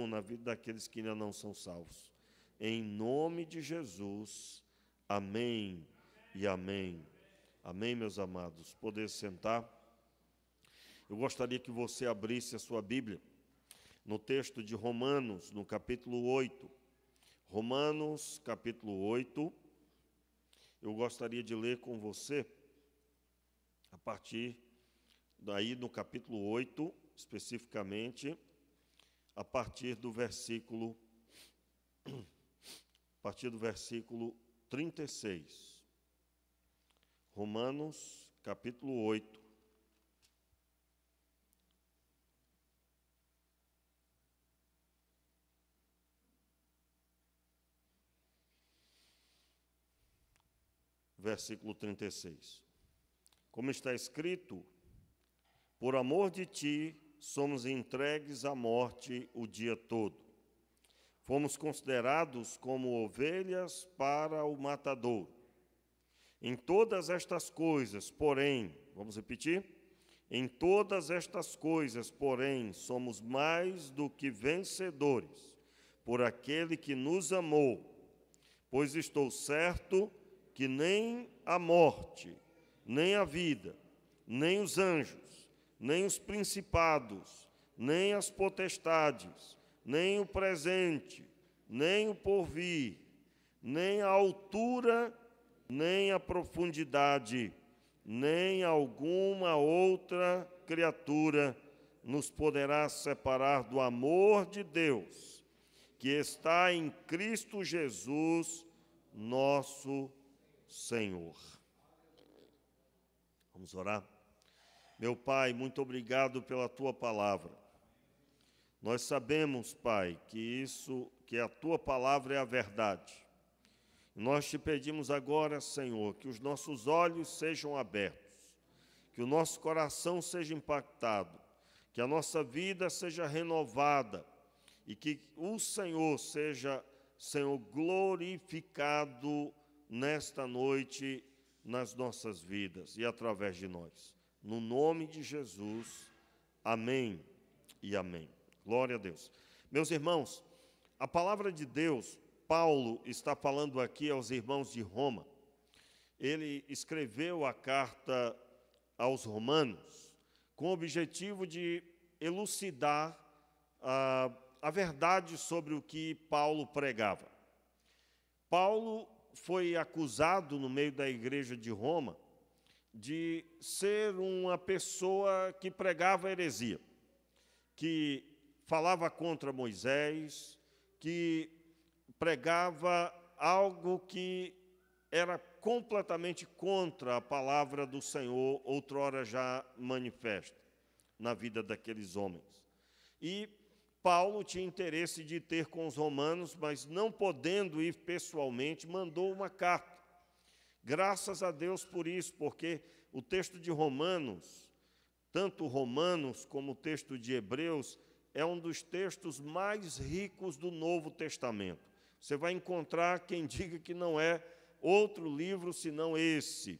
na vida daqueles que ainda não são salvos. Em nome de Jesus, amém e amém. Amém, meus amados. Poder sentar. Eu gostaria que você abrisse a sua Bíblia no texto de Romanos, no capítulo 8. Romanos, capítulo 8. Eu gostaria de ler com você, a partir daí no capítulo 8, especificamente, a partir do versículo 36. Romanos, capítulo 8. Versículo 36. Como está escrito, por amor de ti, somos entregues à morte o dia todo. Fomos considerados como ovelhas para o matadouro. Em todas estas coisas, porém, vamos repetir? Em todas estas coisas, porém, somos mais do que vencedores, por aquele que nos amou. Pois estou certo que nem a morte, nem a vida, nem os anjos, nem os principados, nem as potestades, nem o presente, nem o porvir, nem a altura, nem a profundidade, nem alguma outra criatura nos poderá separar do amor de Deus, que está em Cristo Jesus, nosso Senhor. Vamos orar? Meu Pai, muito obrigado pela Tua palavra. Nós sabemos, Pai, que a Tua palavra é a verdade. Nós te pedimos agora, Senhor, que os nossos olhos sejam abertos, que o nosso coração seja impactado, que a nossa vida seja renovada e que o Senhor seja, Senhor, glorificado nesta noite nas nossas vidas e através de nós. No nome de Jesus, amém e amém. Glória a Deus. Meus irmãos, a palavra de Deus, Paulo está falando aqui aos irmãos de Roma. Ele escreveu a carta aos romanos com o objetivo de elucidar a verdade sobre o que Paulo pregava. Paulo foi acusado no meio da igreja de Roma de ser uma pessoa que pregava heresia, que falava contra Moisés, que pregava algo que era completamente contra a palavra do Senhor, outrora já manifesta na vida daqueles homens. E Paulo tinha interesse de ter com os romanos, mas não podendo ir pessoalmente, mandou uma carta. Graças a Deus por isso, porque o texto de Romanos, tanto Romanos como o texto de Hebreus, é um dos textos mais ricos do Novo Testamento. Você vai encontrar quem diga que não é outro livro senão esse.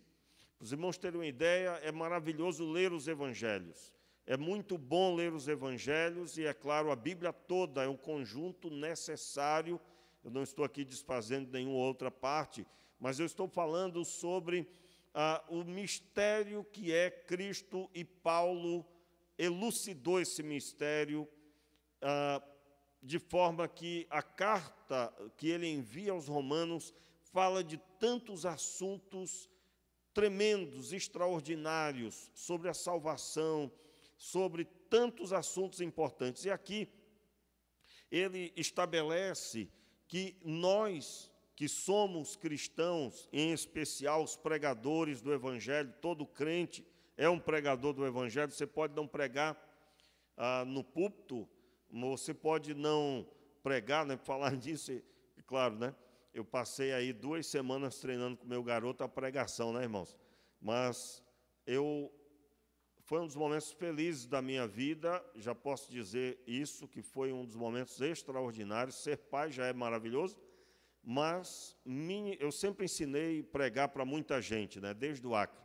Para os irmãos terem uma ideia, é maravilhoso ler os evangelhos. É muito bom ler os evangelhos e, é claro, a Bíblia toda é um conjunto necessário. Eu não estou aqui desfazendo nenhuma outra parte, mas eu estou falando sobre o mistério que é Cristo, e Paulo elucidou esse mistério de forma que a carta que ele envia aos romanos fala de tantos assuntos tremendos, extraordinários, sobre a salvação, sobre tantos assuntos importantes. E aqui ele estabelece que nós, que somos cristãos, em especial os pregadores do Evangelho, todo crente é um pregador do Evangelho. Você pode não pregar no púlpito, você pode não pregar, né? Falar disso, claro, né? Eu passei aí 2 semanas treinando com meu garoto a pregação, né, irmãos? Mas foi um dos momentos felizes da minha vida, já posso dizer isso, que foi um dos momentos extraordinários. Ser pai já é maravilhoso, mas eu sempre ensinei pregar para muita gente, né, desde o Acre,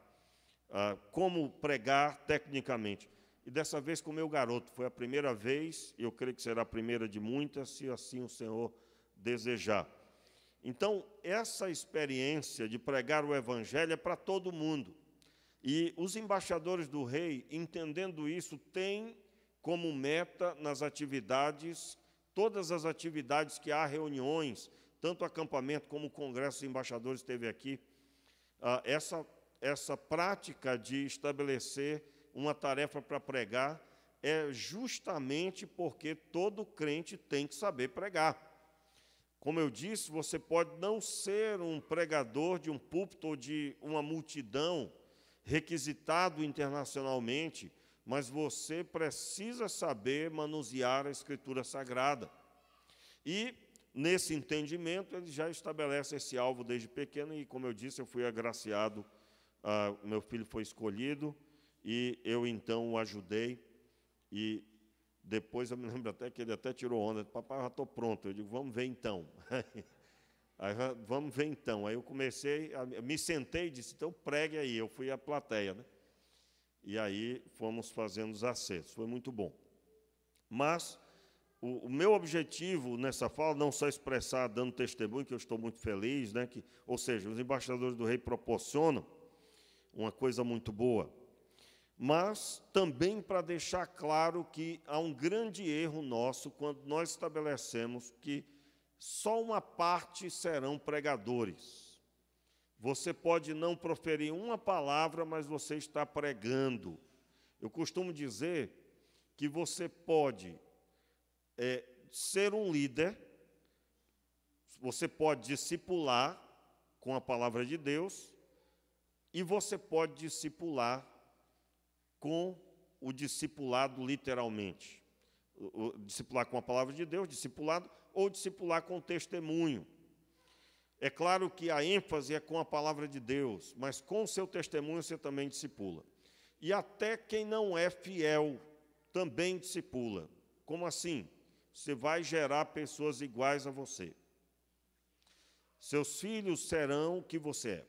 como pregar tecnicamente. e dessa vez com o meu garoto. Foi a primeira vez, e eu creio que será a primeira de muitas, se assim o Senhor desejar. Então, essa experiência de pregar o Evangelho é para todo mundo. E os embaixadores do rei, entendendo isso, têm como meta nas atividades, todas as atividades que há reuniões, tanto o acampamento como o congresso dos embaixadores esteve aqui, essa prática de estabelecer uma tarefa para pregar é justamente porque todo crente tem que saber pregar. Como eu disse, você pode não ser um pregador de um púlpito ou de uma multidão requisitado internacionalmente, mas você precisa saber manusear a Escritura Sagrada. E, nesse entendimento, ele já estabelece esse alvo desde pequeno, e, como eu disse, eu fui agraciado, meu filho foi escolhido, e eu, então, o ajudei, e depois eu me lembro até que ele até tirou onda, papai, já estou pronto. Eu digo, vamos ver então. Aí, vamos ver então. Aí eu comecei, me sentei e disse, então pregue aí. Eu fui à plateia, né? E aí fomos fazendo os acertos. Foi muito bom. Mas o meu objetivo nessa fala, não só expressar dando testemunho, que eu estou muito feliz, né? Ou seja, os embaixadores do rei proporcionam uma coisa muito boa, mas também para deixar claro que há um grande erro nosso quando nós estabelecemos que só uma parte serão pregadores. Você pode não proferir uma palavra, mas você está pregando. Eu costumo dizer que você pode ser um líder, você pode discipular com a palavra de Deus, e você pode discipular com o discipulado literalmente. Discipular com a palavra de Deus, discipulado, ou discipular com testemunho. É claro que a ênfase é com a palavra de Deus, mas com o seu testemunho você também discipula. E até quem não é fiel também discipula. Como assim? Você vai gerar pessoas iguais a você. Seus filhos serão o que você é.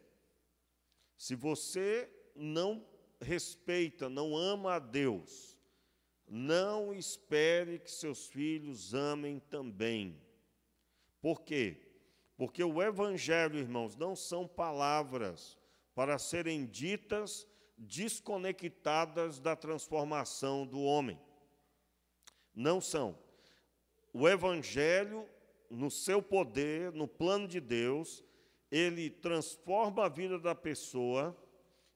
Se você não respeita, não ama a Deus, não espere que seus filhos amem também. Por quê? Porque o Evangelho, irmãos, não são palavras para serem ditas desconectadas da transformação do homem. Não são. O Evangelho, no seu poder, no plano de Deus, ele transforma a vida da pessoa,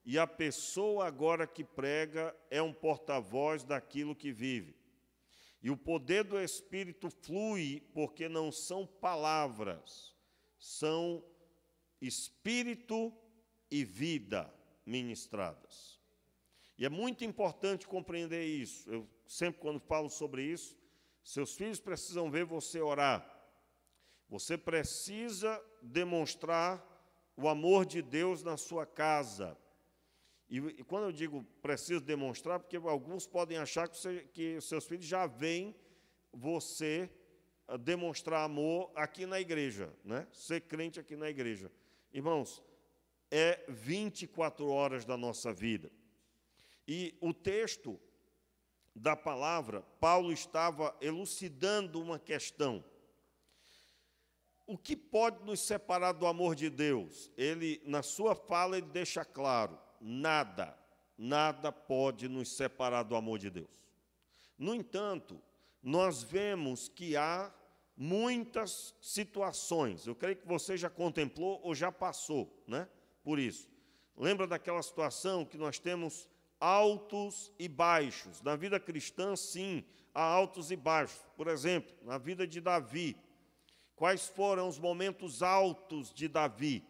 e a pessoa agora que prega é um porta-voz daquilo que vive. E o poder do Espírito flui porque não são palavras, são espírito e vida ministradas. E é muito importante compreender isso. Eu sempre, quando falo sobre isso, seus filhos precisam ver você orar. Você precisa demonstrar o amor de Deus na sua casa. E quando eu digo preciso demonstrar, porque alguns podem achar que os seus filhos já veem você demonstrar amor aqui na igreja, né? Ser crente aqui na igreja. Irmãos, é 24 horas da nossa vida. E o texto da palavra, Paulo estava elucidando uma questão. O que pode nos separar do amor de Deus? Ele, na sua fala, ele deixa claro, nada pode nos separar do amor de Deus. No entanto, nós vemos que há muitas situações, eu creio que você já contemplou ou já passou, né, por isso. Lembra daquela situação que nós temos altos e baixos? Na vida cristã, sim, há altos e baixos. Por exemplo, na vida de Davi, quais foram os momentos altos de Davi?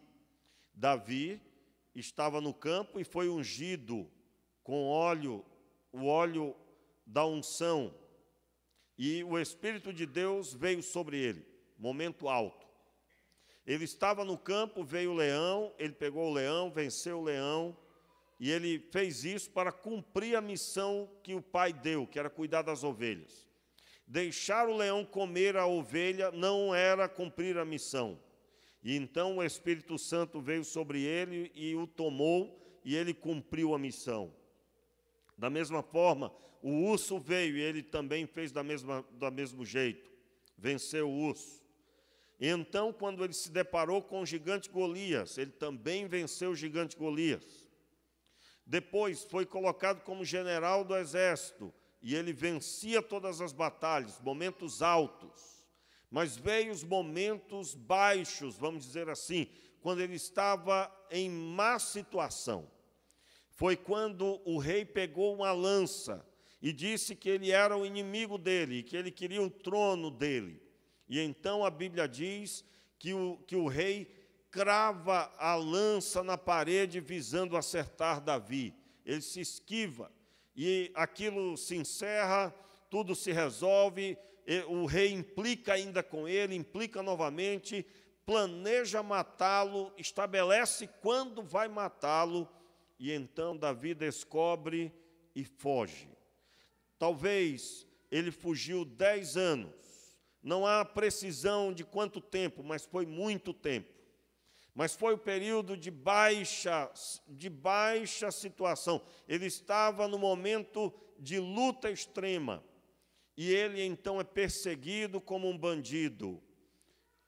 Davi estava no campo e foi ungido com óleo, o óleo da unção, e o Espírito de Deus veio sobre ele, momento alto. Ele estava no campo, veio o leão, ele pegou o leão, venceu o leão, e ele fez isso para cumprir a missão que o pai deu, que era cuidar das ovelhas. Deixar o leão comer a ovelha não era cumprir a missão. E então o Espírito Santo veio sobre ele e o tomou, e ele cumpriu a missão. Da mesma forma, o urso veio e ele também fez do mesmo jeito, venceu o urso. E então, quando ele se deparou com o gigante Golias, ele também venceu o gigante Golias. Depois foi colocado como general do exército, e ele vencia todas as batalhas, momentos altos. Mas veio os momentos baixos, vamos dizer assim, quando ele estava em má situação. Foi quando o rei pegou uma lança e disse que ele era o inimigo dele, que ele queria o trono dele. E então a Bíblia diz que o rei crava a lança na parede visando acertar Davi. Ele se esquiva e aquilo se encerra, tudo se resolve, o rei implica ainda com ele, implica novamente, planeja matá-lo, estabelece quando vai matá-lo, e então Davi descobre e foge. Talvez ele fugiu 10 anos, não há precisão de quanto tempo, mas foi muito tempo. Mas foi o período de baixa situação. Ele estava no momento de luta extrema. E ele, então, é perseguido como um bandido.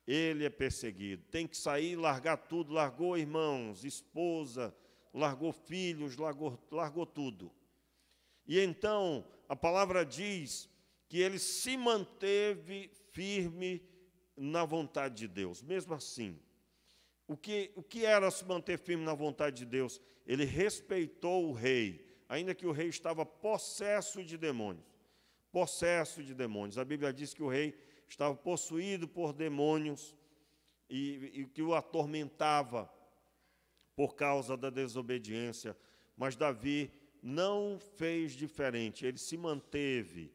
Ele é perseguido. Tem que sair, largar tudo. Largou irmãos, esposa, largou filhos, largou tudo. E então, a palavra diz que ele se manteve firme na vontade de Deus. Mesmo assim, o que era se manter firme na vontade de Deus? Ele respeitou o rei, ainda que o rei estava possesso de demônios. Possesso de demônios. A Bíblia diz que o rei estava possuído por demônios e que o atormentava por causa da desobediência. Mas Davi não fez diferente, ele se manteve.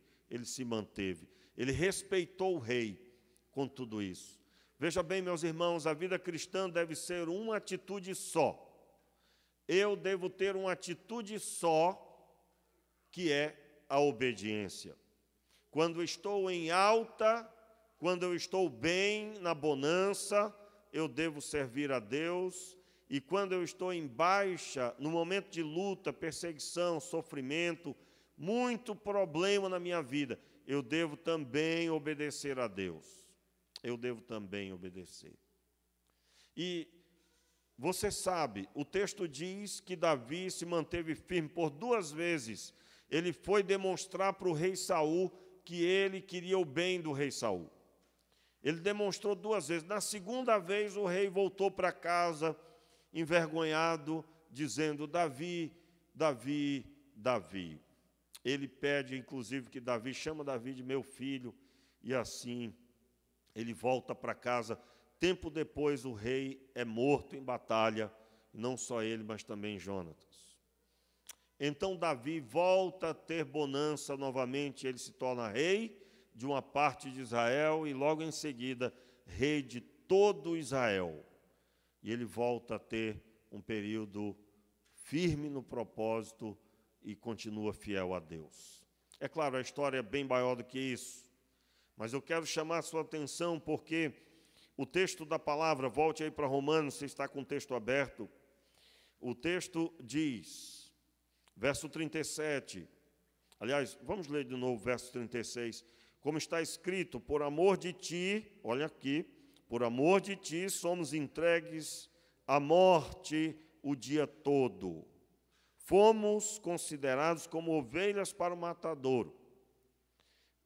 Ele respeitou o rei com tudo isso. Veja bem, meus irmãos, a vida cristã deve ser uma atitude só. Eu devo ter uma atitude só, que é a obediência. Quando estou em alta, quando eu estou bem, na bonança, eu devo servir a Deus. E quando eu estou em baixa, no momento de luta, perseguição, sofrimento, muito problema na minha vida, eu devo também obedecer a Deus. Eu devo também obedecer. E você sabe, o texto diz que Davi se manteve firme por 2 vezes. Ele foi demonstrar para o rei Saul que ele queria o bem do rei Saul. Ele demonstrou 2 vezes. Na segunda vez, o rei voltou para casa, envergonhado, dizendo: Davi, Davi, Davi. Ele pede, inclusive, que Davi chama Davi de meu filho, e assim ele volta para casa. Tempo depois, o rei é morto em batalha, não só ele, mas também Jonatas. Então, Davi volta a ter bonança novamente, ele se torna rei de uma parte de Israel e, logo em seguida, rei de todo Israel. E ele volta a ter um período firme no propósito e continua fiel a Deus. É claro, a história é bem maior do que isso, mas eu quero chamar a sua atenção porque o texto da palavra, volte aí para Romanos, você está com o texto aberto. O texto diz, verso 37, aliás, vamos ler de novo, verso 36, como está escrito: por amor de ti, olha aqui, por amor de ti somos entregues à morte o dia todo. Fomos considerados como ovelhas para o matadouro.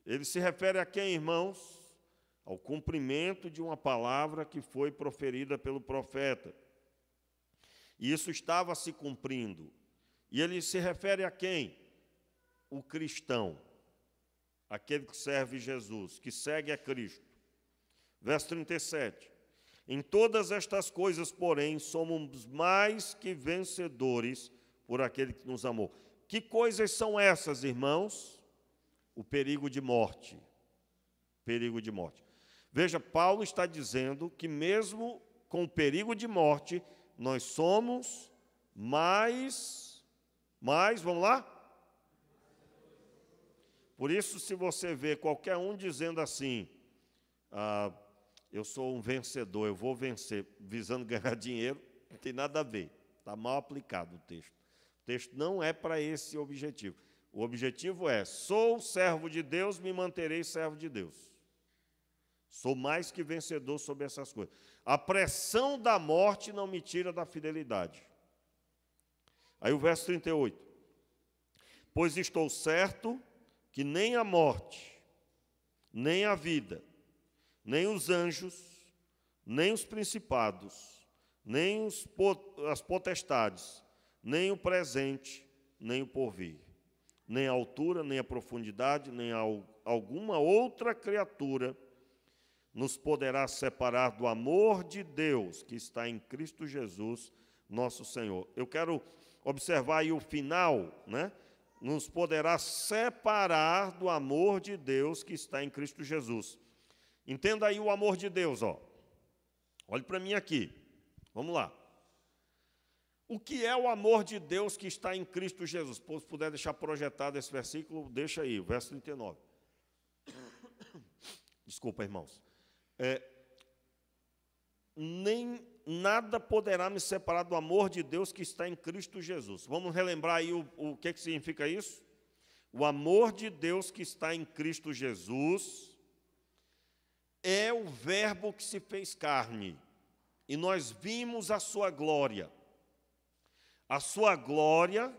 Ele se refere a quem, irmãos? Ao cumprimento de uma palavra que foi proferida pelo profeta. E isso estava se cumprindo. E ele se refere a quem? O cristão, aquele que serve Jesus, que segue a Cristo. Verso 37. Em todas estas coisas, porém, somos mais que vencedores por aquele que nos amou. Que coisas são essas, irmãos? O perigo de morte. Perigo de morte. Veja, Paulo está dizendo que mesmo com o perigo de morte, nós somos mais, vamos lá? Por isso, se você vê qualquer um dizendo assim, eu sou um vencedor, eu vou vencer, visando ganhar dinheiro, não tem nada a ver, está mal aplicado o texto. O texto não é para esse objetivo. O objetivo é: sou servo de Deus, me manterei servo de Deus. Sou mais que vencedor sobre essas coisas. A pressão da morte não me tira da fidelidade. Aí o verso 38. Pois estou certo que nem a morte, nem a vida, nem os anjos, nem os principados, nem as potestades, nem o presente, nem o porvir, nem a altura, nem a profundidade, nem alguma outra criatura nos poderá separar do amor de Deus que está em Cristo Jesus, nosso Senhor. Eu quero observar aí o final, né? Nos poderá separar do amor de Deus que está em Cristo Jesus. Entenda aí o amor de Deus, ó. Olhe para mim aqui. Vamos lá. O que é o amor de Deus que está em Cristo Jesus? Se puder deixar projetado esse versículo, deixa aí, o verso 39. Desculpa, irmãos. Nem nada poderá me separar do amor de Deus que está em Cristo Jesus. Vamos relembrar aí o que significa isso? O amor de Deus que está em Cristo Jesus é o verbo que se fez carne, e nós vimos a sua glória. A sua glória,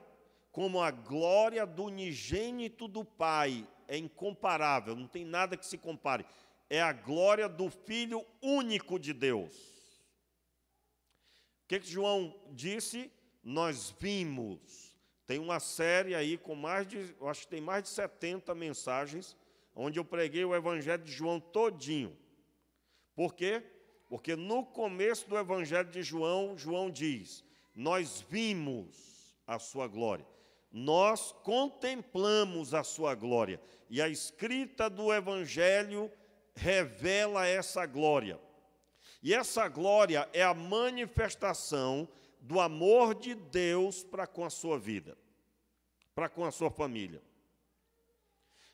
como a glória do unigênito do Pai, é incomparável, não tem nada que se compare. É a glória do Filho único de Deus. O que João disse? Nós vimos. Tem uma série aí com eu acho que tem mais de 70 mensagens, onde eu preguei o Evangelho de João todinho. Por quê? Porque no começo do Evangelho de João, João diz: nós vimos a sua glória, nós contemplamos a sua glória. E a escrita do Evangelho revela essa glória. E essa glória é a manifestação do amor de Deus para com a sua vida, para com a sua família.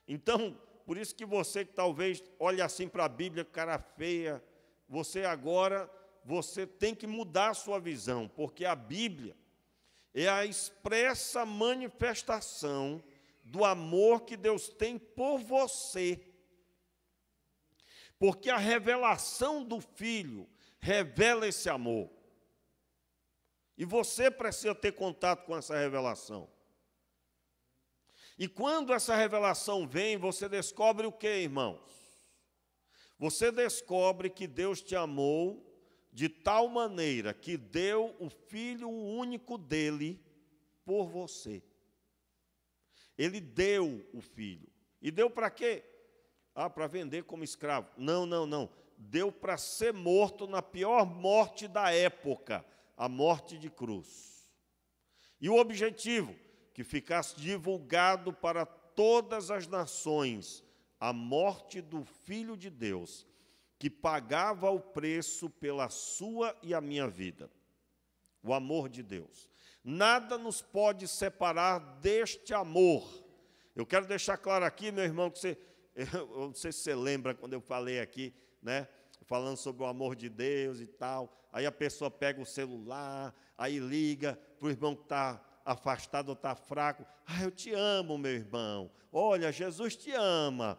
Então, por isso que você que talvez olhe assim para a Bíblia, cara feia, você tem que mudar a sua visão, porque a Bíblia é a expressa manifestação do amor que Deus tem por você. Porque a revelação do Filho revela esse amor. E você precisa ter contato com essa revelação. E quando essa revelação vem, você descobre o quê, irmãos? Você descobre que Deus te amou de tal maneira que deu o Filho único dele por você. Ele deu o Filho. E deu para quê? Para vender como escravo. Não. Deu para ser morto na pior morte da época, a morte de cruz. E o objetivo? Que ficasse divulgado para todas as nações a morte do Filho de Deus, que pagava o preço pela sua e a minha vida. O amor de Deus. Nada nos pode separar deste amor. Eu quero deixar claro aqui, meu irmão, que eu não sei se você lembra quando eu falei aqui, né, falando sobre o amor de Deus e tal. Aí a pessoa pega o celular, aí liga para o irmão que está afastado ou está fraco. Eu te amo, meu irmão. Olha, Jesus te ama.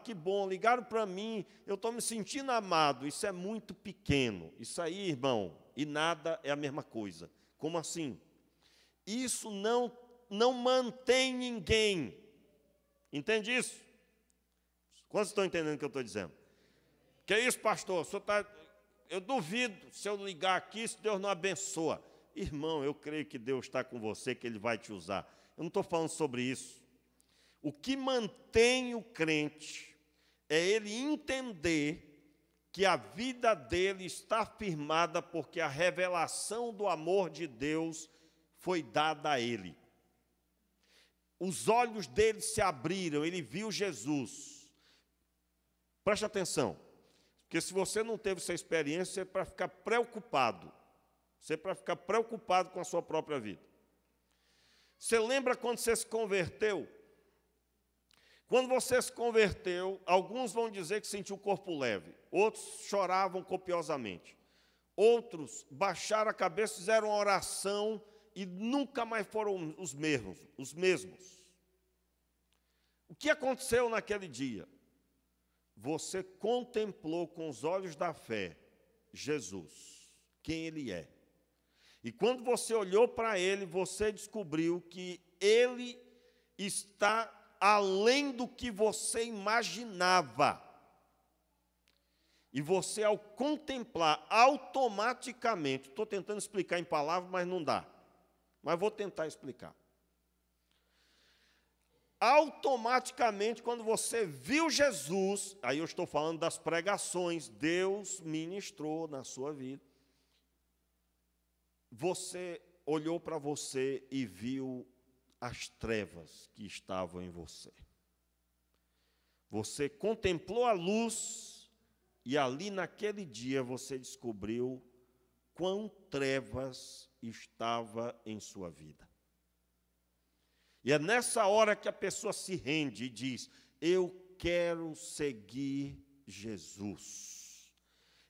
Que bom, ligaram para mim, eu estou me sentindo amado. Isso é muito pequeno. Isso aí, irmão, e nada é a mesma coisa. Como assim? Isso não mantém ninguém. Entende isso? Quantos estão entendendo o que eu estou dizendo? Que é isso, pastor? Eu duvido, se eu ligar aqui, se Deus não abençoa. Irmão, eu creio que Deus está com você, que Ele vai te usar. Eu não estou falando sobre isso. O que mantém o crente é ele entender que a vida dele está firmada porque a revelação do amor de Deus foi dada a ele. Os olhos dele se abriram, ele viu Jesus. Preste atenção, porque se você não teve essa experiência, é para ficar preocupado. Você é para ficar preocupado com a sua própria vida. Você lembra quando você se converteu? Quando você se converteu, alguns vão dizer que sentiu o corpo leve, outros choravam copiosamente, outros baixaram a cabeça, fizeram uma oração e nunca mais foram os mesmos. O que aconteceu naquele dia? Você contemplou com os olhos da fé Jesus, quem Ele é. E quando você olhou para Ele, você descobriu que Ele está além do que você imaginava. E você, ao contemplar, automaticamente, estou tentando explicar em palavras, mas não dá. Mas vou tentar explicar. Automaticamente, quando você viu Jesus, aí eu estou falando das pregações, Deus ministrou na sua vida. Você olhou para você e viu as trevas que estavam em você. Você contemplou a luz e ali naquele dia você descobriu quão trevas estava em sua vida. E é nessa hora que a pessoa se rende e diz: eu quero seguir Jesus.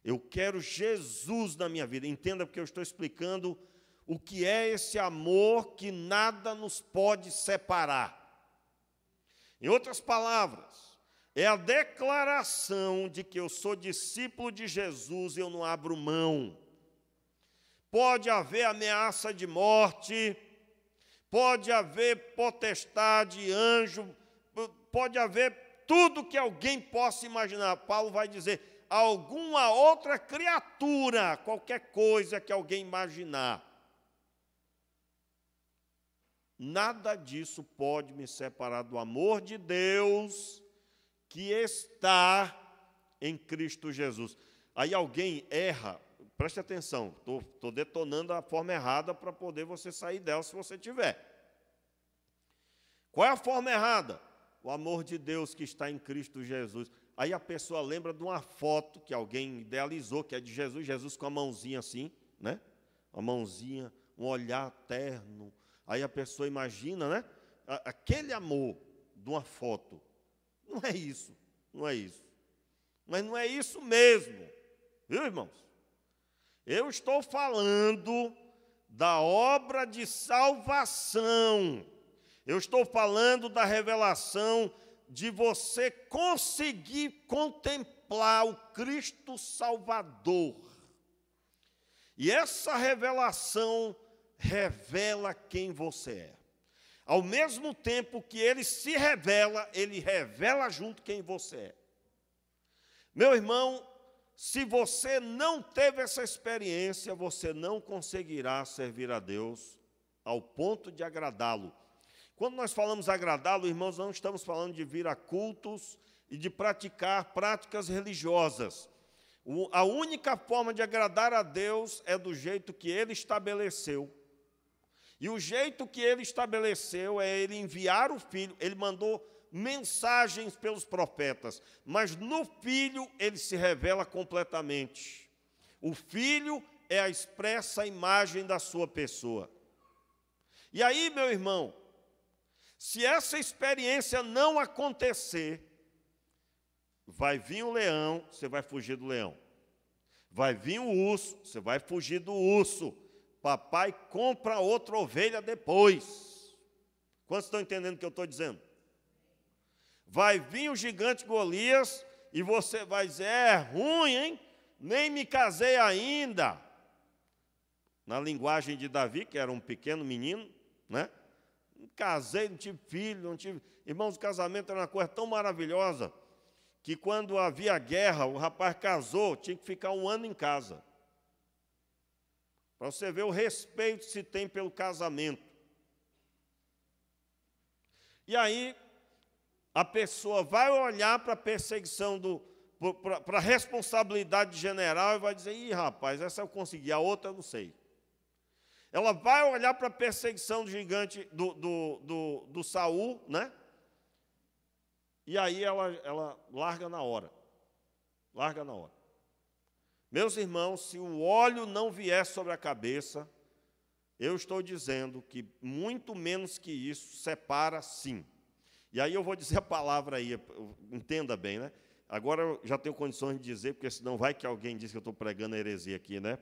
Eu quero Jesus na minha vida. Entenda, porque eu estou explicando o que é esse amor que nada nos pode separar. Em outras palavras, é a declaração de que eu sou discípulo de Jesus e eu não abro mão. Pode haver ameaça de morte, pode haver potestade, anjo, pode haver tudo que alguém possa imaginar. Paulo vai dizer, alguma outra criatura, qualquer coisa que alguém imaginar. Nada disso pode me separar do amor de Deus que está em Cristo Jesus. Aí alguém erra, preste atenção, estou detonando a forma errada para poder você sair dela se você tiver. Qual é a forma errada? O amor de Deus que está em Cristo Jesus. Aí a pessoa lembra de uma foto que alguém idealizou, que é de Jesus, Jesus com a mãozinha assim, né? Uma mãozinha, um olhar terno. Aí a pessoa imagina, né? Aquele amor de uma foto. Não é isso, não é isso. Mas não é isso mesmo, viu, irmãos? Eu estou falando da obra de salvação. Eu estou falando da revelação de você conseguir contemplar o Cristo Salvador. E essa revelação revela quem você é. Ao mesmo tempo que ele revela junto quem você é. Meu irmão, se você não teve essa experiência, você não conseguirá servir a Deus ao ponto de agradá-lo. Quando nós falamos agradá-lo, irmãos, não estamos falando de vir a cultos e de praticar práticas religiosas. A única forma de agradar a Deus é do jeito que Ele estabeleceu. E o jeito que Ele estabeleceu é Ele enviar o Filho. Ele mandou mensagens pelos profetas, mas no Filho Ele se revela completamente. O Filho é a expressa imagem da sua pessoa. E aí, meu irmão, se essa experiência não acontecer, vai vir o leão, você vai fugir do leão. Vai vir o urso, você vai fugir do urso. Papai compra outra ovelha depois. Quantos estão entendendo o que eu estou dizendo? Vai vir o gigante Golias e você vai dizer, é ruim, hein? Nem me casei ainda. Na linguagem de Davi, que era um pequeno menino, né? Não casei, não tive filho, não tive... Irmãos, o casamento era uma coisa tão maravilhosa que quando havia guerra, o rapaz casou, tinha que ficar 1 ano em casa. Para você ver o respeito que se tem pelo casamento. E aí, a pessoa vai olhar para a perseguição, para a responsabilidade general e vai dizer, ih, rapaz, essa eu consegui, a outra eu não sei. Ela vai olhar para a perseguição do gigante, do Saul, né? E aí ela larga na hora. Larga na hora. Meus irmãos, se o óleo não vier sobre a cabeça, eu estou dizendo que muito menos que isso separa sim. E aí eu vou dizer a palavra aí, entenda bem, né? Agora eu já tenho condições de dizer, porque senão vai que alguém diz que eu estou pregando heresia aqui, né?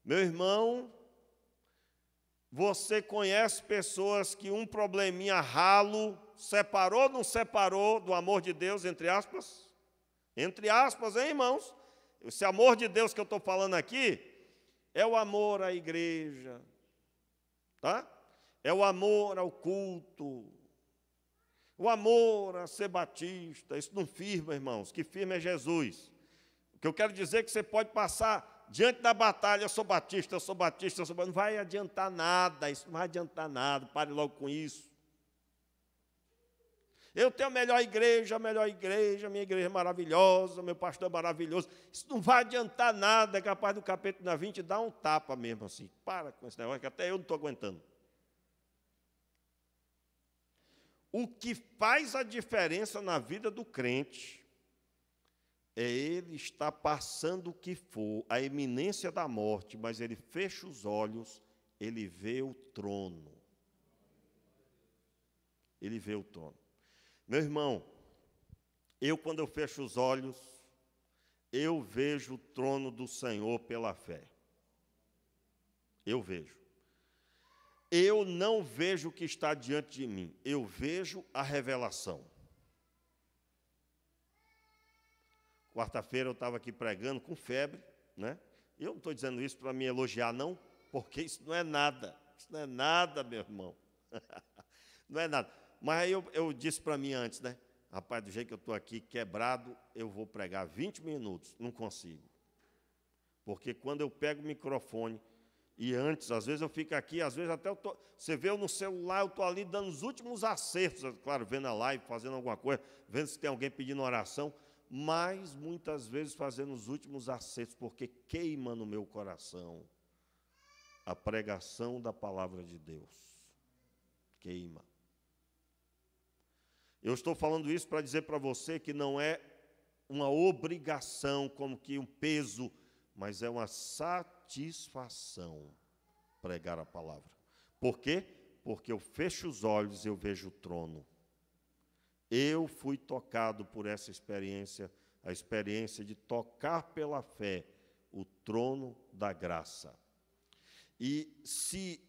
Meu irmão, Você conhece pessoas que um probleminha ralo separou ou não separou do amor de Deus, entre aspas? Entre aspas, hein, irmãos? Esse amor de Deus que eu estou falando aqui é o amor à igreja, tá? É o amor ao culto, o amor a ser batista. Isso não firma, irmãos, o que firma é Jesus. O que eu quero dizer é que você pode passar diante da batalha, eu sou batista, eu sou batista, eu sou batista. Não vai adiantar nada, isso não vai adiantar nada, pare logo com isso. Eu tenho a melhor igreja, minha igreja é maravilhosa, meu pastor é maravilhoso. Isso não vai adiantar nada, é capaz do capítulo 20 dar um tapa mesmo assim. Para com esse negócio, que até eu não estou aguentando. O que faz a diferença na vida do crente é ele estar passando o que for, a iminência da morte, mas ele fecha os olhos, ele vê o trono. Ele vê o trono. Meu irmão, quando eu fecho os olhos, eu vejo o trono do Senhor pela fé. Eu vejo. Eu não vejo o que está diante de mim, eu vejo a revelação. Quarta-feira eu estava aqui pregando com febre, né? Eu não estou dizendo isso para me elogiar, não, porque isso não é nada. Isso não é nada, meu irmão. Não é nada. Mas aí eu disse para mim antes, né? Rapaz, do jeito que eu estou aqui quebrado, eu vou pregar 20 minutos. Não consigo. Porque quando eu pego o microfone, e antes, às vezes eu fico aqui, às vezes até você vê eu no celular, eu estou ali dando os últimos acertos, claro, vendo a live, fazendo alguma coisa, vendo se tem alguém pedindo oração, mas muitas vezes fazendo os últimos acertos, porque queima no meu coração a pregação da palavra de Deus. Queima. Eu estou falando isso para dizer para você que não é uma obrigação, como que um peso, mas é uma satisfação pregar a palavra. Por quê? Porque eu fecho os olhos e eu vejo o trono. Eu fui tocado por essa experiência, a experiência de tocar pela fé o trono da graça. E se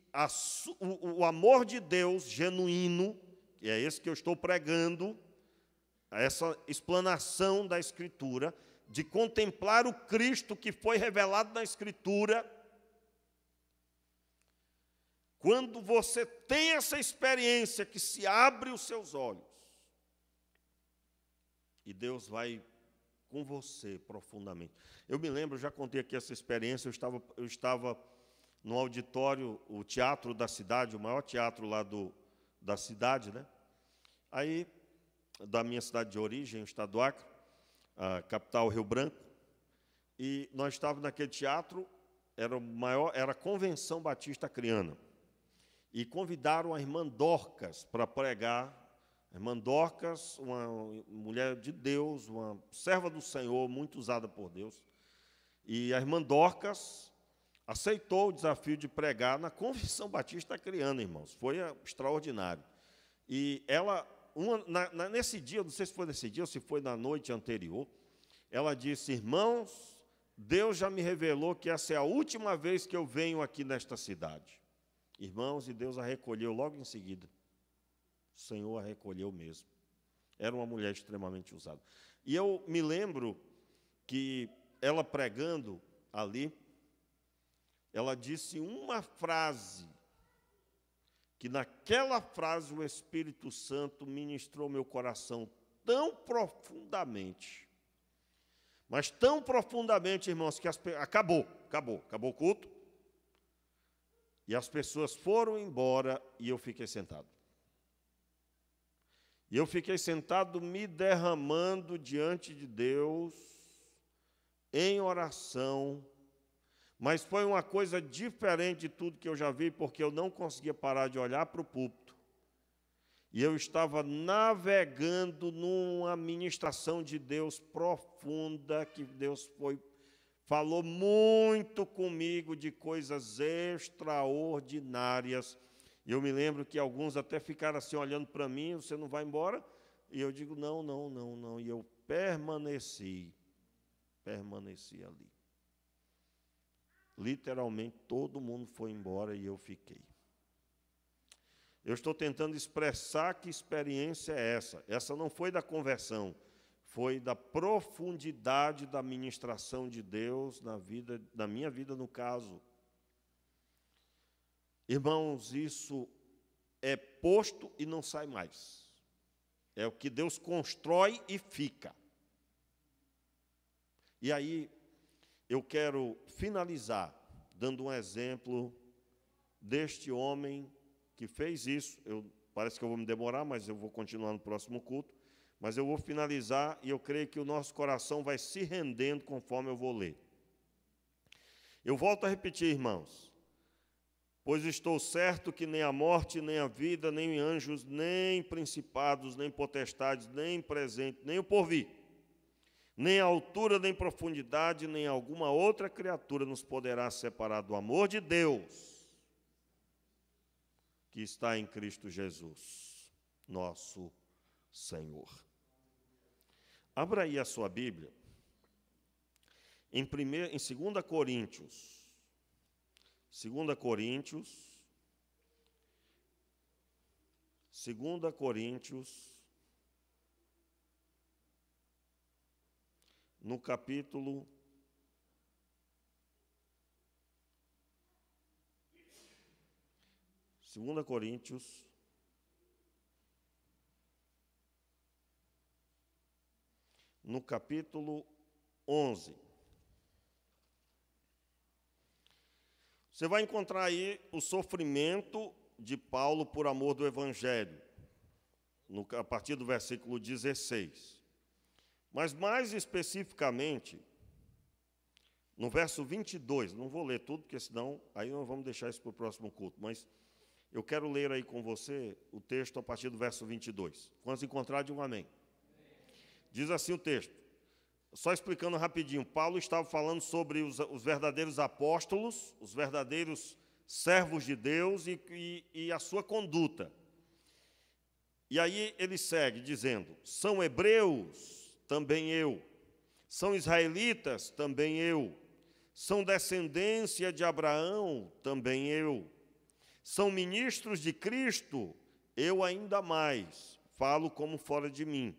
o amor de Deus genuíno, e é esse que eu estou pregando, essa explanação da Escritura, de contemplar o Cristo que foi revelado na Escritura. Quando você tem essa experiência que se abre os seus olhos, e Deus vai com você profundamente. Eu me lembro, já contei aqui essa experiência, eu estava no auditório, o teatro da cidade, o maior teatro lá da cidade, né? Aí, da minha cidade de origem, o estado do Acre, a capital Rio Branco, e nós estávamos naquele teatro, era a Convenção Batista Acreana, e convidaram a irmã Dorcas para pregar. A irmã Dorcas, uma mulher de Deus, uma serva do Senhor, muito usada por Deus, e a irmã Dorcas aceitou o desafio de pregar na Convenção Batista Acreana, irmãos, foi extraordinário. E ela, nesse dia, não sei se foi nesse dia ou se foi na noite anterior, ela disse: irmãos, Deus já me revelou que essa é a última vez que eu venho aqui nesta cidade. Irmãos, e Deus a recolheu logo em seguida. O Senhor a recolheu mesmo. Era uma mulher extremamente usada. E eu me lembro que ela pregando ali, ela disse uma frase, que naquela frase o Espírito Santo ministrou meu coração tão profundamente, mas tão profundamente, irmãos, que acabou o culto, e as pessoas foram embora e eu fiquei sentado. E eu fiquei sentado me derramando diante de Deus, em oração, mas foi uma coisa diferente de tudo que eu já vi, porque eu não conseguia parar de olhar para o púlpito. E eu estava navegando numa ministração de Deus profunda, que Deus falou muito comigo de coisas extraordinárias. E eu me lembro que alguns até ficaram assim olhando para mim: você não vai embora? E eu digo: não. E eu permaneci ali. Literalmente todo mundo foi embora e eu fiquei. Eu estou tentando expressar que experiência é essa. Essa não foi da conversão, foi da profundidade da ministração de Deus na minha vida, no caso. Irmãos, isso é posto e não sai mais. É o que Deus constrói e fica. E aí, eu quero finalizar dando um exemplo deste homem que fez isso. Parece que eu vou me demorar, mas eu vou continuar no próximo culto. Mas eu vou finalizar e eu creio que o nosso coração vai se rendendo conforme eu vou ler. Eu volto a repetir, irmãos. Pois estou certo que nem a morte, nem a vida, nem anjos, nem principados, nem potestades, nem presente, nem o porvir, nem a altura, nem profundidade, nem alguma outra criatura nos poderá separar do amor de Deus, que está em Cristo Jesus, nosso Senhor. Abra aí a sua Bíblia, em 2 Coríntios. 2 Coríntios, no capítulo 2 Coríntios, no capítulo 11. Você vai encontrar aí o sofrimento de Paulo por amor do Evangelho, a partir do versículo 16. Mas, mais especificamente, no verso 22, não vou ler tudo, porque senão aí nós vamos deixar isso para o próximo culto, mas eu quero ler aí com você o texto a partir do verso 22. Quando encontrar, diga um amém. Diz assim o texto, só explicando rapidinho, Paulo estava falando sobre os verdadeiros apóstolos, os verdadeiros servos de Deus e a sua conduta. E aí ele segue dizendo, são hebreus, também eu. São israelitas, também eu. São descendência de Abraão, também eu. São ministros de Cristo, eu ainda mais, falo como fora de mim.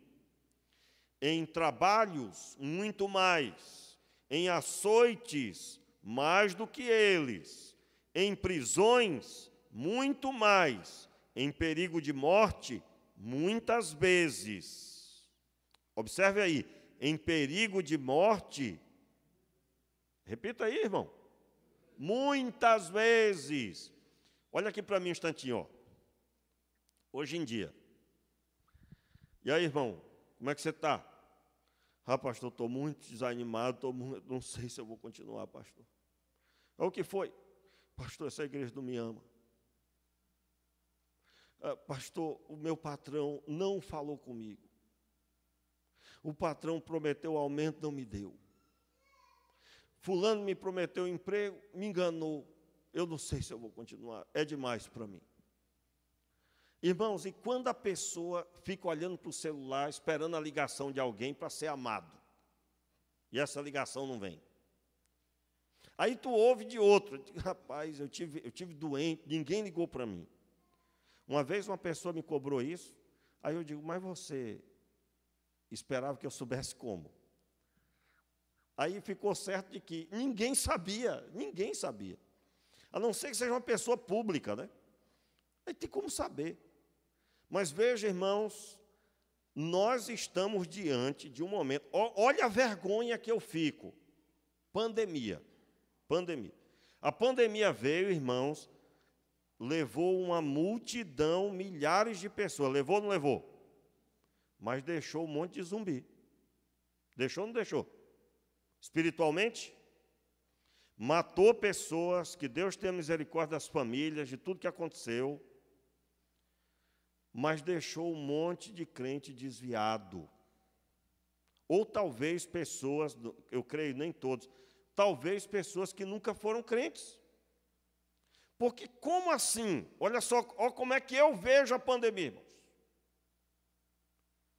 Em trabalhos, muito mais. Em açoites, mais do que eles. Em prisões, muito mais. Em perigo de morte, muitas vezes. Observe aí, em perigo de morte, repita aí, irmão. Muitas vezes. Olha aqui para mim um instantinho, ó. Hoje em dia. E aí, irmão, como é que você está? Ah, pastor, estou muito desanimado, não sei se eu vou continuar, pastor. O que foi? Pastor, essa igreja não me ama. Pastor, o meu patrão não falou comigo. O patrão prometeu aumento, não me deu. Fulano me prometeu emprego, me enganou. Eu não sei se eu vou continuar, é demais para mim. Irmãos, e quando a pessoa fica olhando para o celular, esperando a ligação de alguém para ser amado, e essa ligação não vem. Aí tu ouve de outro, rapaz, eu tive doente, ninguém ligou para mim. Uma vez uma pessoa me cobrou isso, aí eu digo, mas você esperava que eu soubesse como? Aí ficou certo de que ninguém sabia, a não ser que seja uma pessoa pública, né? Aí tem como saber. Mas veja, irmãos, nós estamos diante de um momento, olha a vergonha que eu fico, pandemia. A pandemia veio, irmãos, levou uma multidão, milhares de pessoas, levou ou não levou? Mas deixou um monte de zumbi. Deixou ou não deixou? Espiritualmente, matou pessoas, que Deus tenha misericórdia das famílias, de tudo que aconteceu, mas deixou um monte de crente desviado. Ou talvez pessoas, eu creio nem todos, talvez pessoas que nunca foram crentes. Porque como assim? Olha só, olha como é que eu vejo a pandemia, irmãos.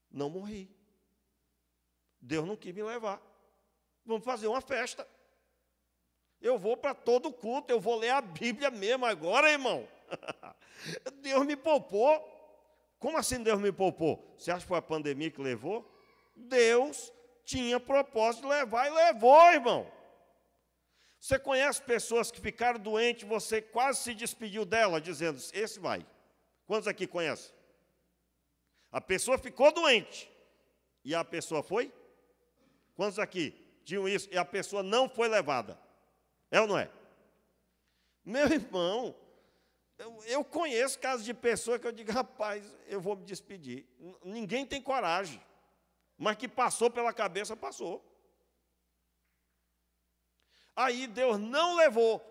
Não morri. Deus não quis me levar. Vamos fazer uma festa. Eu vou para todo culto, eu vou ler a Bíblia mesmo agora, irmão. Deus me poupou. Como assim Deus me poupou? Você acha que foi a pandemia que levou? Deus tinha propósito de levar e levou, irmão. Você conhece pessoas que ficaram doentes, você quase se despediu dela, dizendo, esse vai. Quantos aqui conhecem? A pessoa ficou doente. E a pessoa foi? Quantos aqui tinham isso e a pessoa não foi levada? É ou não é? Meu irmão, eu conheço casos de pessoas que eu digo, rapaz, eu vou me despedir. Ninguém tem coragem. Mas que passou pela cabeça, passou. Aí Deus não levou.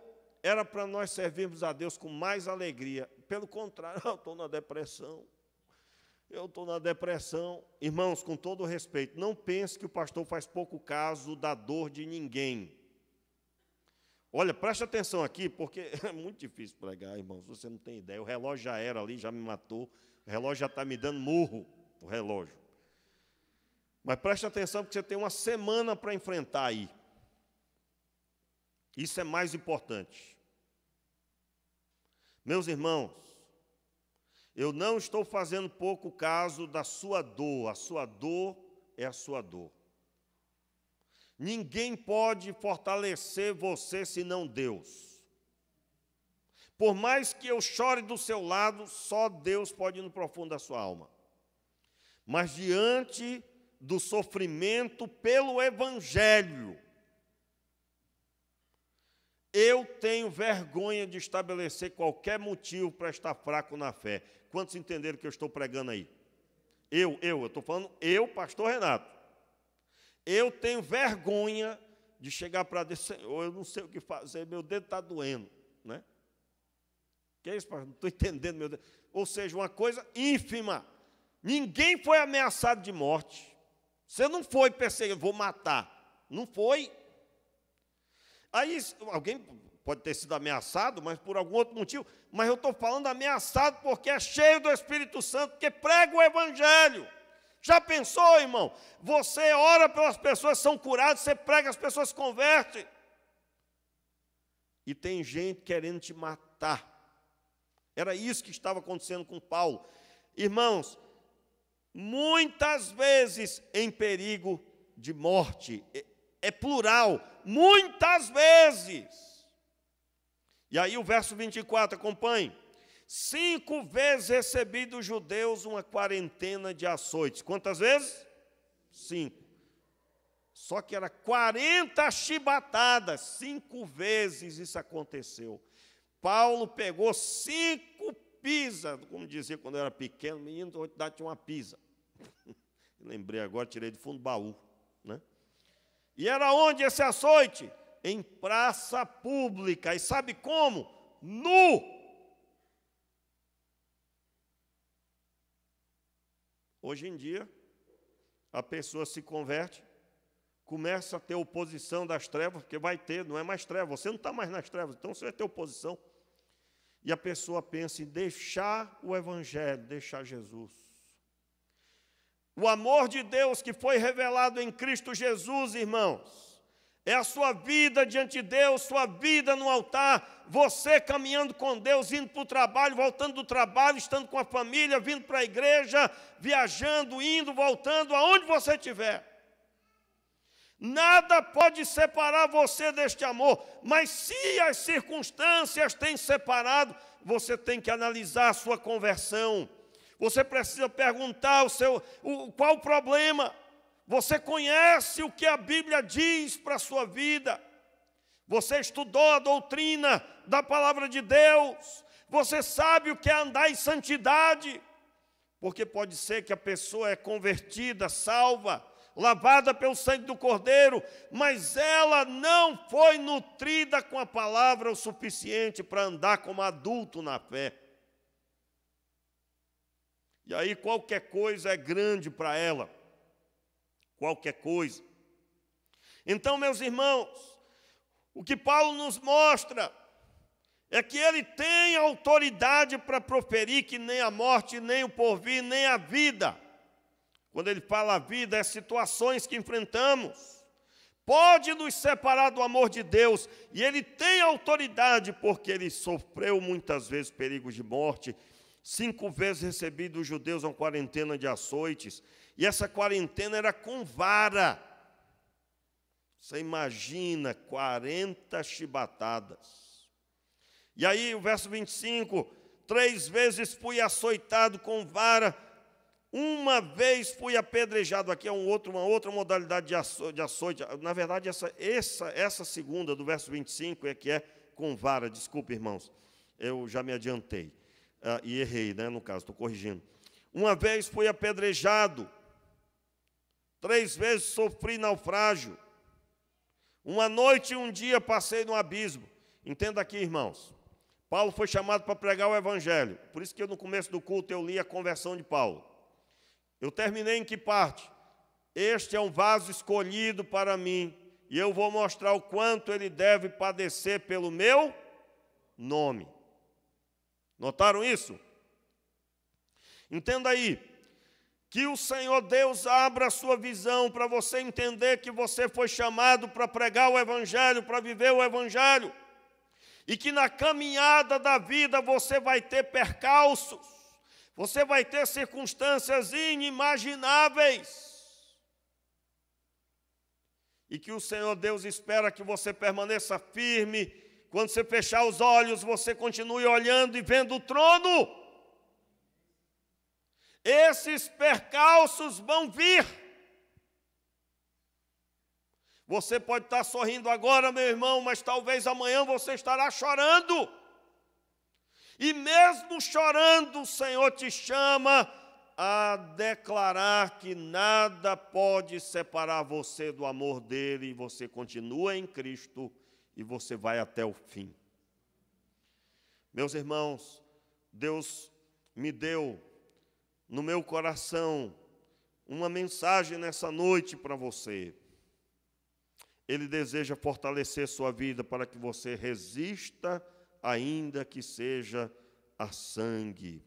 Era para nós servirmos a Deus com mais alegria. Pelo contrário, eu estou na depressão. Eu estou na depressão. Irmãos, com todo respeito, não pense que o pastor faz pouco caso da dor de ninguém. Olha, preste atenção aqui, porque é muito difícil pregar, irmãos, você não tem ideia. O relógio já era ali, já me matou. O relógio já está me dando murro, o relógio. Mas preste atenção, porque você tem uma semana para enfrentar aí. Isso é mais importante. Meus irmãos, eu não estou fazendo pouco caso da sua dor. A sua dor é a sua dor. Ninguém pode fortalecer você senão Deus. Por mais que eu chore do seu lado, só Deus pode ir no profundo da sua alma. Mas diante do sofrimento pelo Evangelho, eu tenho vergonha de estabelecer qualquer motivo para estar fraco na fé. Quantos entenderam o que eu estou pregando aí? Eu estou falando, pastor Renato. Eu tenho vergonha de chegar para Deus, Senhor, eu não sei o que fazer, meu dedo está doendo, né? Que é isso, pastor? Não estou entendendo, meu dedo. Ou seja, uma coisa ínfima. Ninguém foi ameaçado de morte. Você não foi perseguido, vou matar. Não foi. Aí alguém pode ter sido ameaçado, mas por algum outro motivo. Mas eu estou falando ameaçado porque é cheio do Espírito Santo, que prega o Evangelho. Já pensou, irmão? Você ora pelas pessoas que são curadas, você prega, as pessoas se convertem. E tem gente querendo te matar. Era isso que estava acontecendo com Paulo. Irmãos, muitas vezes em perigo de morte. É plural, muitas vezes. E aí o verso 24, acompanhe. 5 vezes recebi dos judeus uma quarentena de açoites. Quantas vezes? 5. Só que era 40 chibatadas. 5 vezes isso aconteceu. Paulo pegou 5 pisas, como dizia quando eu era pequeno, menino, hoje tinha uma pisa. Lembrei agora, tirei do fundo do baú, né? E era onde esse açoite? Em praça pública. E sabe como? Nu. Hoje em dia, a pessoa se converte, começa a ter oposição das trevas, porque vai ter, não é mais treva, você não está mais nas trevas, então você vai ter oposição. E a pessoa pensa em deixar o Evangelho, deixar Jesus. O amor de Deus que foi revelado em Cristo Jesus, irmãos, é a sua vida diante de Deus, sua vida no altar, você caminhando com Deus, indo para o trabalho, voltando do trabalho, estando com a família, vindo para a igreja, viajando, indo, voltando, aonde você estiver. Nada pode separar você deste amor, mas se as circunstâncias têm separado, você tem que analisar a sua conversão. Você precisa perguntar qual o problema. Você conhece o que a Bíblia diz para a sua vida. Você estudou a doutrina da palavra de Deus. Você sabe o que é andar em santidade. Porque pode ser que a pessoa é convertida, salva, lavada pelo sangue do Cordeiro, mas ela não foi nutrida com a palavra o suficiente para andar como adulto na fé. E aí qualquer coisa é grande para ela. Qualquer coisa. Então, meus irmãos, o que Paulo nos mostra é que ele tem autoridade para proferir que nem a morte, nem o porvir, nem a vida. Quando ele fala a vida, é situações que enfrentamos. pode nos separar do amor de Deus, e Ele tem autoridade, porque Ele sofreu muitas vezes perigos de morte, 5 vezes recebido dos judeus uma quarentena de açoites, e essa quarentena era com vara. Você imagina, 40 chibatadas. E aí o verso 25, 3 vezes fui açoitado com vara, 1 vez fui apedrejado. Aqui é uma outra modalidade de açoite. Na verdade, essa segunda do verso 25 é que é com vara. Desculpe, irmãos, eu já me adiantei e errei, né, no caso, estou corrigindo. 1 vez fui apedrejado, 3 vezes sofri naufrágio, 1 noite e 1 dia passei no abismo. Entenda aqui, irmãos, Paulo foi chamado para pregar o Evangelho. Por isso que no começo do culto eu li a conversão de Paulo. Eu terminei em que parte? Este é um vaso escolhido para mim, e eu vou mostrar o quanto ele deve padecer pelo meu nome. Notaram isso? Entenda aí, que o Senhor Deus abra a sua visão para você entender que você foi chamado para pregar o Evangelho, para viver o Evangelho, e que na caminhada da vida você vai ter percalços, você vai ter circunstâncias inimagináveis, e que o Senhor Deus espera que você permaneça firme. Quando você fechar os olhos, você continue olhando e vendo o trono. Esses percalços vão vir. Você pode estar sorrindo agora, meu irmão, mas talvez amanhã você estará chorando. E mesmo chorando, o Senhor te chama a declarar que nada pode separar você do amor dele, e você continua em Cristo e você vai até o fim. Meus irmãos, Deus me deu no meu coração uma mensagem nessa noite para você. Ele deseja fortalecer sua vida para que você resista, ainda que seja a sangue.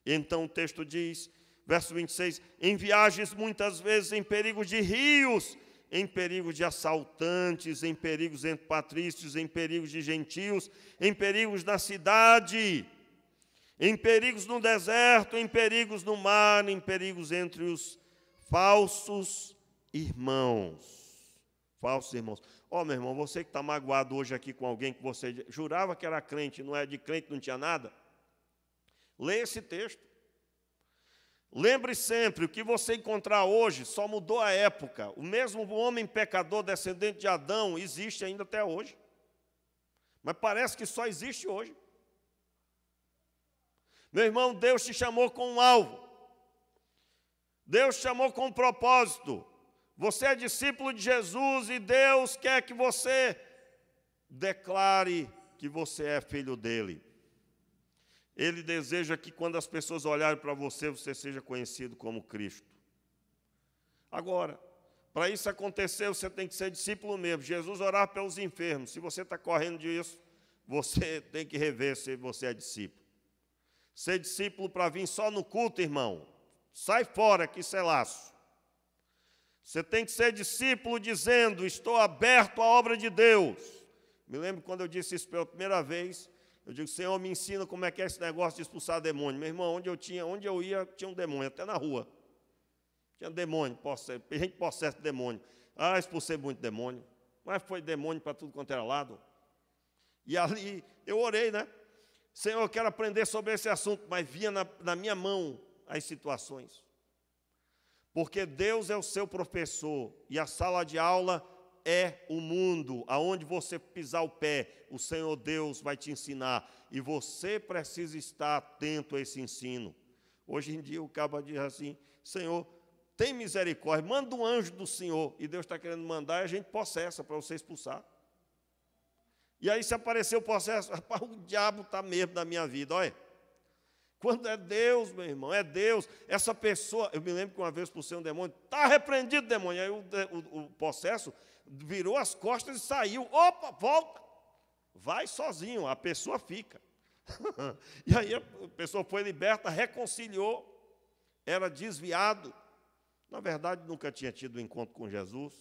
Então o texto diz, verso 26, em viagens muitas vezes em perigos de rios, em perigos de assaltantes, em perigos entre patrícios, em perigos de gentios, em perigos na cidade, em perigos no deserto, em perigos no mar, em perigos entre os falsos irmãos. Falsos irmãos. Ó, meu irmão, você que está magoado hoje aqui com alguém que você jurava que era crente, não é de crente, não tinha nada, leia esse texto. Lembre sempre, o que você encontrar hoje só mudou a época. O mesmo homem pecador, descendente de Adão, existe ainda até hoje. Mas parece que só existe hoje. Meu irmão, Deus te chamou com um alvo. Deus te chamou com um propósito. Você é discípulo de Jesus e Deus quer que você declare que você é filho dele. Ele deseja que quando as pessoas olharem para você, você seja conhecido como Cristo. Agora, para isso acontecer, você tem que ser discípulo mesmo. Jesus orava pelos enfermos. Se você está correndo disso, você tem que rever se você é discípulo. Ser discípulo para vir só no culto, irmão, sai fora que isso é laço. Você tem que ser discípulo dizendo, estou aberto à obra de Deus. Me lembro quando eu disse isso pela primeira vez, eu digo, Senhor, me ensina como é que é esse negócio de expulsar demônio. Meu irmão, onde eu ia, tinha um demônio, até na rua. Tinha demônio, gente possessa de demônio. Ah, expulsei muito demônio. Mas foi demônio para tudo quanto era lado. E ali, eu orei, né? Senhor, eu quero aprender sobre esse assunto, mas via na minha mão as situações. Porque Deus é o seu professor, e a sala de aula é o mundo, aonde você pisar o pé, o Senhor Deus vai te ensinar, e você precisa estar atento a esse ensino. Hoje em dia o cabo diz assim, Senhor, tem misericórdia, manda um anjo do Senhor, e Deus está querendo mandar, e a gente possessa para você expulsar. E aí se aparecer o processo, rapaz, o diabo está mesmo na minha vida, olha. Quando é Deus, meu irmão, é Deus. Essa pessoa, eu me lembro que uma vez expulsei um demônio, está repreendido, demônio. Aí o possesso virou as costas e saiu. Opa, volta. Vai sozinho, a pessoa fica. E aí a pessoa foi liberta, reconciliou, era desviado. Na verdade, nunca tinha tido um encontro com Jesus.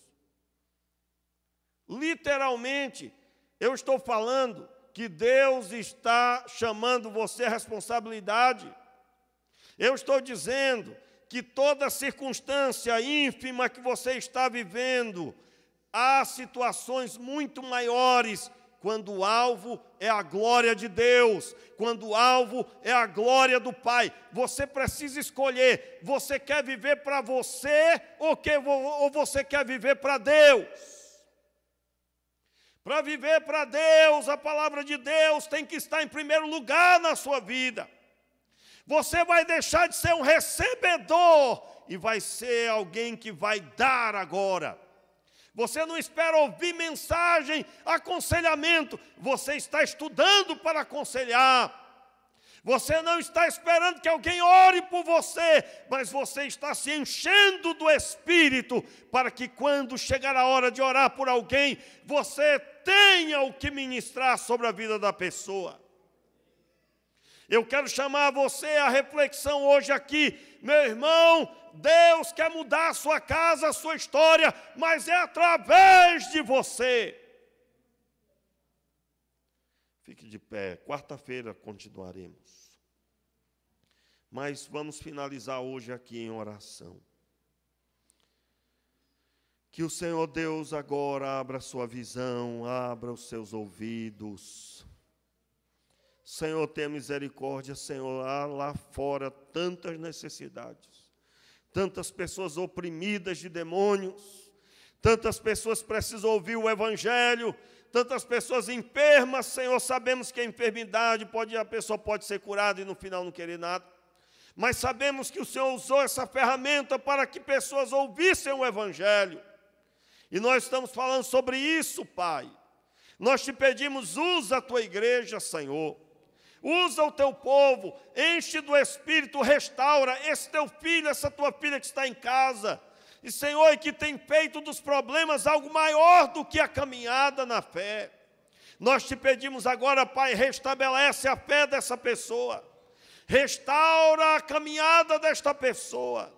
literalmente, eu estou falando que Deus está chamando você à responsabilidade. Eu estou dizendo que toda circunstância ínfima que você está vivendo, há situações muito maiores quando o alvo é a glória de Deus, quando o alvo é a glória do Pai. Você precisa escolher, você quer viver para você ou você quer viver para Deus? Para viver para Deus, a palavra de Deus tem que estar em primeiro lugar na sua vida. Você vai deixar de ser um recebedor e vai ser alguém que vai dar agora. Você não espera ouvir mensagem, aconselhamento. Você está estudando para aconselhar. Você não está esperando que alguém ore por você, mas você está se enchendo do Espírito para que quando chegar a hora de orar por alguém, você tenha o que ministrar sobre a vida da pessoa. Eu quero chamar você à reflexão hoje aqui. Meu irmão, Deus quer mudar a sua casa, a sua história, mas é através de você. Fique de pé, quarta-feira continuaremos. Mas vamos finalizar hoje aqui em oração. Que o Senhor Deus agora abra a sua visão, abra os seus ouvidos. Senhor, tenha misericórdia, Senhor, há lá fora tantas necessidades, tantas pessoas oprimidas de demônios, tantas pessoas precisam ouvir o Evangelho, tantas pessoas enfermas, Senhor, sabemos que a enfermidade a pessoa pode ser curada e no final não querer nada, mas sabemos que o Senhor usou essa ferramenta para que pessoas ouvissem o Evangelho, e nós estamos falando sobre isso, Pai. Nós te pedimos, usa a tua igreja, Senhor. Usa o teu povo, enche do Espírito, restaura esse teu filho, essa tua filha que está em casa. E, Senhor, que tem feito dos problemas algo maior do que a caminhada na fé. Nós te pedimos agora, Pai, restabelece a fé dessa pessoa. Restaura a caminhada desta pessoa.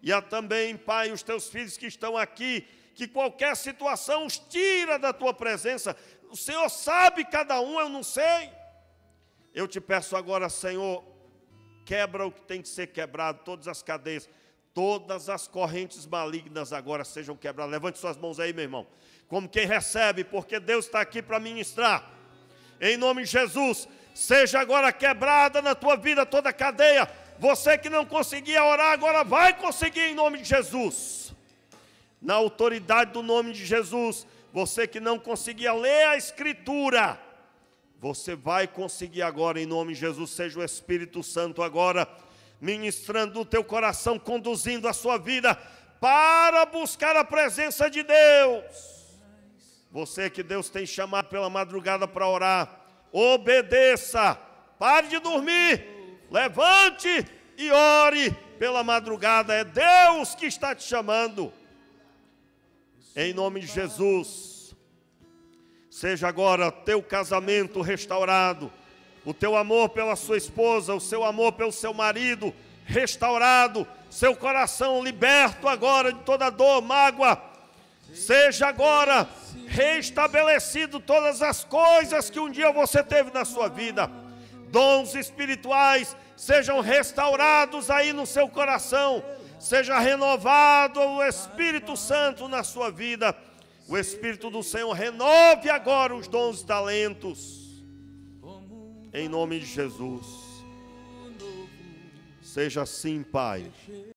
E há também, Pai, os teus filhos que estão aqui, que qualquer situação os tira da tua presença. O Senhor sabe cada um, eu não sei. Eu te peço agora, Senhor, quebra o que tem que ser quebrado, todas as cadeias, todas as correntes malignas agora sejam quebradas. Levante suas mãos aí, meu irmão, como quem recebe, porque Deus está aqui para ministrar. Em nome de Jesus, seja agora quebrada na tua vida toda a cadeia. Você que não conseguia orar, agora vai conseguir em nome de Jesus. Na autoridade do nome de Jesus, você que não conseguia ler a Escritura, você vai conseguir agora, em nome de Jesus. Seja o Espírito Santo agora ministrando no teu coração, conduzindo a sua vida para buscar a presença de Deus. Você que Deus tem chamado pela madrugada para orar, obedeça, pare de dormir, levante e ore pela madrugada. É Deus que está te chamando. Em nome de Jesus. Seja agora teu casamento restaurado, o teu amor pela sua esposa, o seu amor pelo seu marido restaurado, seu coração liberto agora de toda dor, mágoa. Seja agora restabelecido todas as coisas que um dia você teve na sua vida. Dons espirituais sejam restaurados aí no seu coração. Seja renovado o Espírito Santo na sua vida. O Espírito do Senhor renove agora os dons e talentos. Em nome de Jesus. Seja assim, Pai.